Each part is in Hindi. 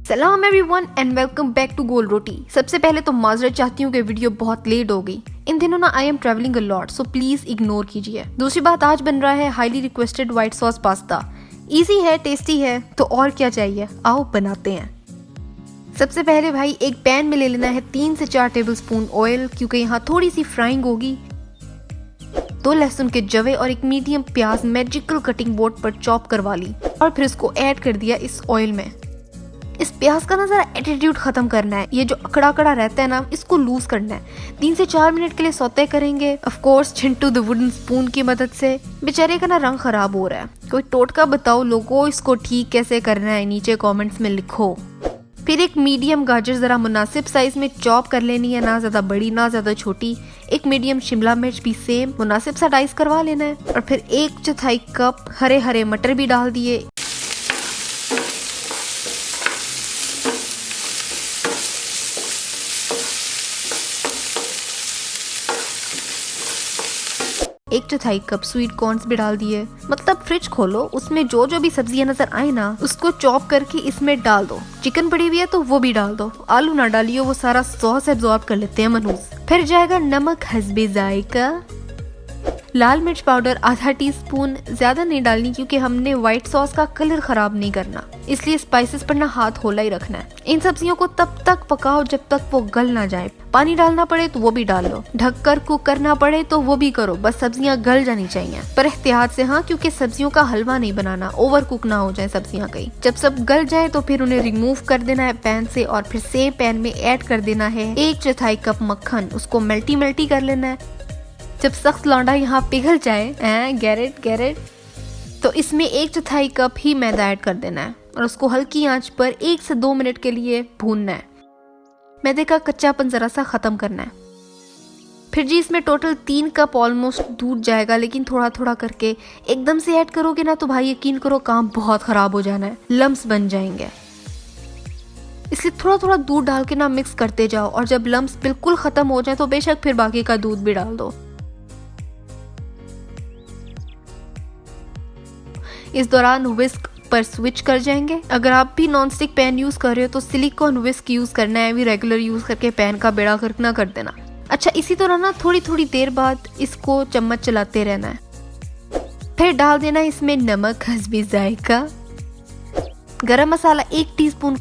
सलाम everyone and welcome back to Gol Roti. सबसे पहले तो माजरत चाहती हूँ कि वीडियो बहुत लेट हो गई। इन दिनों ना I am travelling a lot, so please ignore कीजिए। दूसरी बात, आज बन रहा है highly requested white sauce pasta. Easy है, टेस्टी है, तो और क्या चाहिए, आओ बनाते हैं। सबसे पहले भाई एक पैन में ले लेना है 3 से 4 टेबलस्पून ऑयल, क्योंकि यहाँ थोड़ी सी फ्राइंग होगी। 2 लहसुन के जवे और एक मीडियम प्याज मैजिकल कटिंग बोर्ड पर चॉप करवा ली और फिर इसको ऐड कर दिया इस ऑयल में। इस प्याज का ना जरा एटीट्यूड खत्म करना है, ये जो अकड़ा अकड़ा रहता है ना, इसको लूज करना है। 3 से 4 मिनट के लिए सौते करेंगे, of course Chintu the wooden spoon की मदद से। बेचारे का ना रंग खराब हो रहा है, कोई टोटका बताओ लोगों, इसको ठीक कैसे करना है, नीचे कमेंट्स में लिखो। फिर एक मीडियम गाजर जरा मुनासिब साइज में चॉप कर लेनी है, ना ज्यादा बड़ी ना ज्यादा छोटी। एक मीडियम शिमला मिर्च भी सेम मुनासिब सा डाइस करवा लेना है और फिर 1/4 कप हरे हरे मटर भी डाल दिए। एक 1/4 कप स्वीट कॉर्न्स भी डाल दिए। मतलब फ्रिज खोलो, उसमें जो जो भी सब्जियां नजर आए ना, उसको चॉप करके इसमें डाल दो। चिकन पड़ी हुई है तो वो भी डाल दो, आलू ना डालियो, वो सारा सॉस एब्जॉर्ब कर लेते हैं मनूस। फिर जाएगा नमक हस्बे जायका, लाल मिर्च पाउडर आधा टीस्पून, ज्यादा नहीं डालनी क्योंकि हमने व्हाइट सॉस का कलर खराब नहीं करना, इसलिए स्पाइसेस पर ना हाथ होला ही रखना है। इन सब्जियों को तब तक पकाओ जब तक वो गल ना जाए। पानी डालना पड़े तो वो भी डाल लो, ढककर कुक करना पड़े तो वो भी करो, बस सब्जियां गल जानी चाहिए, पर एहतियात से हाँ, क्योंकि सब्जियों का हलवा नहीं बनाना, ओवर कुक ना हो जाए सब्जियां कहीं। जब सब गल जाए तो फिर उन्हें रिमूव कर देना है पैन से और फिर सेम पैन में ऐड कर देना है 1/4 कप मक्खन, उसको मल्टी मल्टी कर लेना है। जब सख्त लौंडा यहाँ पिघल जाए, गैरेट, तो इसमें 1/4 कप ही मैदा ऐड कर देना है और उसको हल्की आंच पर 1 से 2 मिनट के लिए भूनना है। मैदे का कच्चापन जरा सा खत्म करना है। फिर जी इसमें टोटल 3 कप ऑलमोस्ट दूध जाएगा, लेकिन थोड़ा थोड़ा करके एकदम से ऐड करोगे ना तो भाई यकीन करो काम बहुत खराब हो जाना है, लम्स बन जाएंगे। इसलिए थोड़ा थोड़ा दूध डाल के ना मिक्स करते जाओ और जब लम्स बिल्कुल खत्म हो जाए तो बेशक फिर बाकी का दूध भी डाल दो। इस दौरान विस्क पर स्विच कर जाएंगे। अगर आप भी नॉनस्टिक पैन यूज कर रहे हो तो सिलिकॉन विस्क यूज करना है, भी रेगुलर यूज करके पैन का बेड़ा गर्क ना कर देना। अच्छा, इसी तरह ना थोड़ी थोड़ी देर बाद इसको चम्मच चलाते रहना है। फिर डाल देना है इसमें नमक हस्बे जायका, गरम मसाला 1 टीस्पून,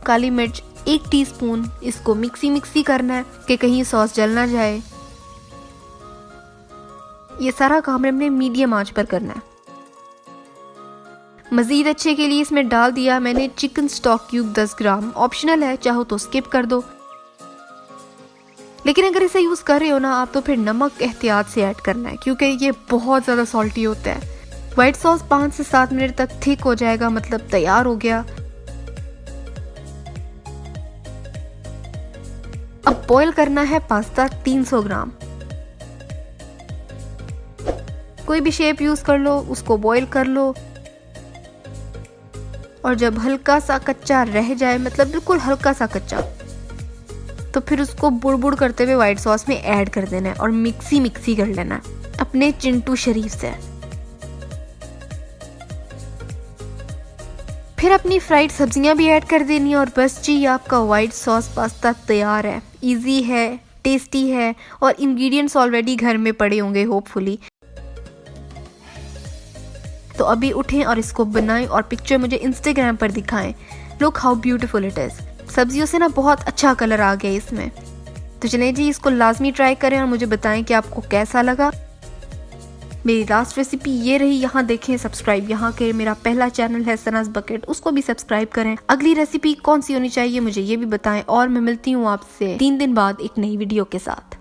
काली मिर्च 1 टीस्पून। इसको मिक्सी करना है कि कहीं सॉस जल ना जाए। ये सारा काम हमने मीडियम आंच पर करना है। मजीद अच्छे के लिए इसमें डाल दिया मैंने चिकन स्टॉक क्यूब 10 ग्राम, ऑप्शनल है, चाहो तो स्किप कर दो। लेकिन अगर इसे यूज कर रहे हो ना आप तो फिर नमक एहतियात से ऐड करना है, क्योंकि ये बहुत ज्यादा सॉल्टी होता है। व्हाइट सॉस 5 से 7 मिनट तक थिक हो जाएगा, मतलब तैयार हो गया। अब बॉईल करना है पास्ता 300 ग्राम। कोई भी शेप यूज कर लो, उसको बॉईल कर लो और जब हल्का सा कच्चा रह जाए, मतलब बिल्कुल हल्का सा कच्चा, तो फिर उसको बुड़ करते हुए व्हाइट सॉस में ऐड कर देना है और मिक्सी कर लेना है अपने चिंटू शरीफ से। फिर अपनी फ्राइड सब्जियां भी ऐड कर देनी है और बस जी आपका व्हाइट सॉस पास्ता तैयार है। इजी है, टेस्टी है और इंग्रेडिएंट्स ऑलरेडी घर में पड़े होंगे होपफुली। तो अभी उठें और इसको बनाएं और पिक्चर मुझे इंस्टाग्राम पर दिखाएं। Look how beautiful it is. सब्जियों से ना बहुत अच्छा कलर आ गया इसमें। तो चलें जी, इसको लाजमी ट्राई करें और मुझे बताएं कि आपको कैसा लगा। मेरी लास्ट रेसिपी ये रही, यहाँ देखें सब्सक्राइब, यहाँ के मेरा पहला चैनल है सनाज बकेट, उसको भी सब्सक्राइब करें। अगली रेसिपी कौन सी होनी चाहिए मुझे ये भी बताएं और मैं मिलती हूँ आपसे 3 दिन बाद एक नई वीडियो के साथ।